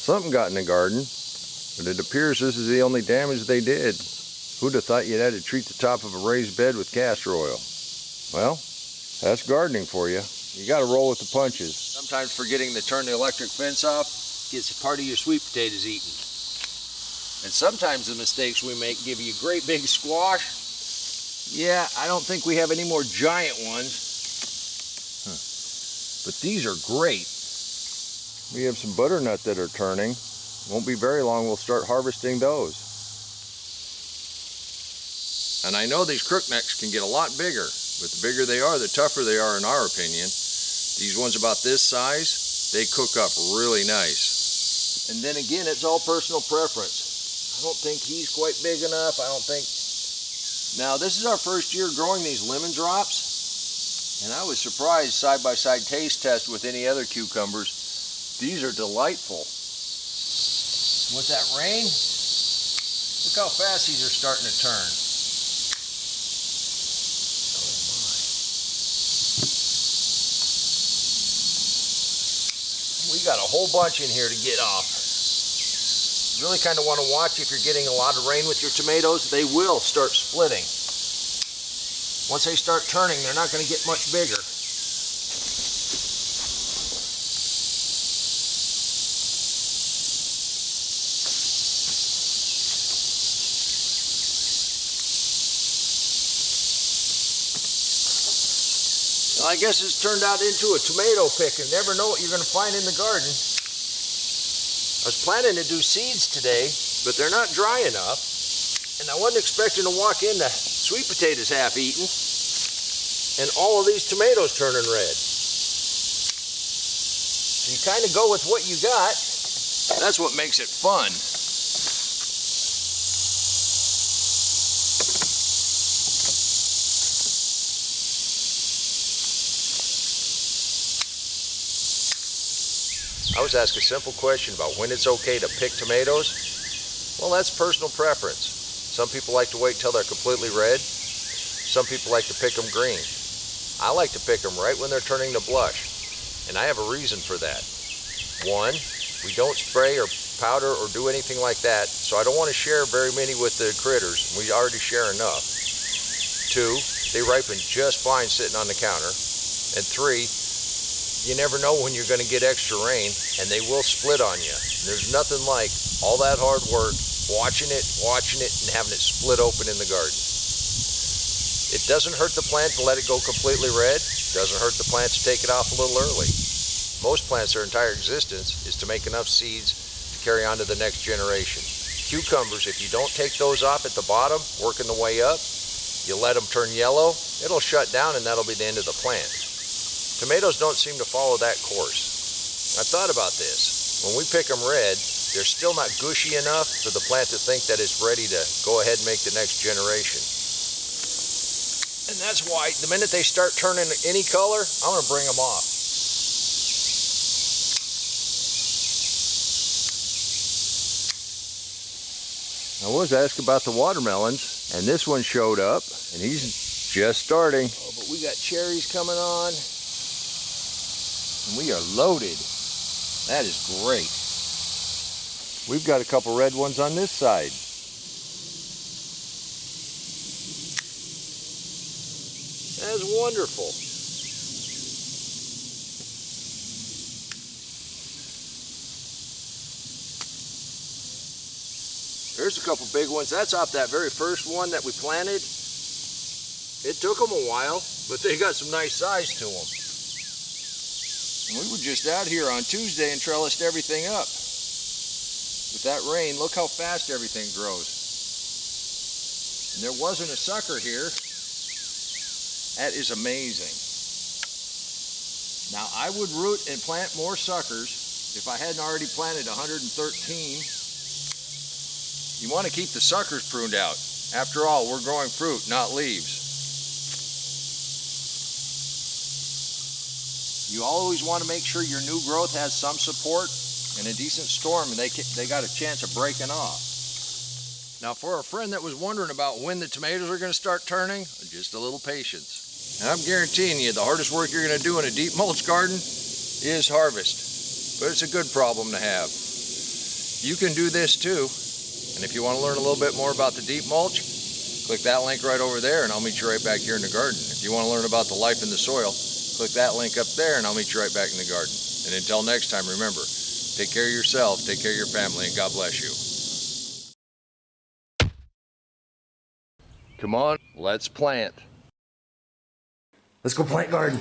Something got in the garden, but it appears this is the only damage they did. Who'd have thought you'd had to treat the top of a raised bed with castor oil? Well, that's gardening for you. You gotta roll with the punches. Sometimes forgetting to turn the electric fence off gets part of your sweet potatoes eaten. And sometimes the mistakes we make give you a great big squash. Yeah, I don't think we have any more giant ones. But these are great. We have some butternut that are turning. Won't be very long we'll start harvesting those. And I know these crooknecks can get a lot bigger, but the bigger they are, the tougher they are in our opinion. These ones about this size, they cook up really nice. And then again, it's all personal preference. I don't think he's quite big enough. I don't think... Now, this is our first year growing these lemon drops, and I was surprised side-by-side taste test with any other cucumbers. These are delightful. With that rain, look how fast these are starting to turn. We got a whole bunch in here to get off. You really kind of want to watch if you're getting a lot of rain with your tomatoes. They will start splitting. Once they start turning, they're not going to get much bigger. Well, I guess it's turned out into a tomato pick. You never know what you're going to find in the garden. I was planning to do seeds today, but they're not dry enough. And I wasn't expecting to walk into sweet potatoes half eaten and all of these tomatoes turning red. So you kind of go with what you got. That's what makes it fun. I was asked a simple question about when it's okay to pick tomatoes. Well, that's personal preference. Some people like to wait till they're completely red. Some people like to pick them green. I like to pick them right when they're turning to blush, and I have a reason for that. One, we don't spray or powder or do anything like that, so I don't want to share very many with the critters. We already share enough. Two, they ripen just fine sitting on the counter. And three, you never know when you're going to get extra rain, and they will split on you. There's nothing like all that hard work, watching it, and having it split open in the garden. It doesn't hurt the plant to let it go completely red. It doesn't hurt the plant to take it off a little early. Most plants, their entire existence is to make enough seeds to carry on to the next generation. Cucumbers, if you don't take those off at the bottom, working the way up, you let them turn yellow, it'll shut down and that'll be the end of the plant. Tomatoes don't seem to follow that course. I thought about this. When we pick them red, they're still not gushy enough for the plant to think that it's ready to go ahead and make the next generation. And that's why the minute they start turning any color, I'm going to bring them off. I was asked about the watermelons, and this one showed up, and he's just starting. Oh, but we got cherries coming on. And we are loaded. That is great. We've got a couple red ones on this side. That's wonderful. There's a couple big ones. That's off that very first one that we planted. It took them a while, but they got some nice size to them. And we were just out here on Tuesday and trellised everything up. With that rain, look how fast everything grows. And there wasn't a sucker here. That is amazing. Now, I would root and plant more suckers if I hadn't already planted 113. You want to keep the suckers pruned out. After all, we're growing fruit, not leaves. You always want to make sure your new growth has some support and a decent storm, and they got a chance of breaking off. Now, for a friend that was wondering about when the tomatoes are going to start turning, just a little patience. And I'm guaranteeing you the hardest work you're going to do in a deep mulch garden is harvest. But it's a good problem to have. You can do this too. And if you want to learn a little bit more about the deep mulch, click that link right over there and I'll meet you right back here in the garden. If you want to learn about the life in the soil, click that link up there and I'll meet you right back in the garden. And until next time, remember, take care of yourself, take care of your family, and God bless you. Come on, let's plant. Let's go plant garden.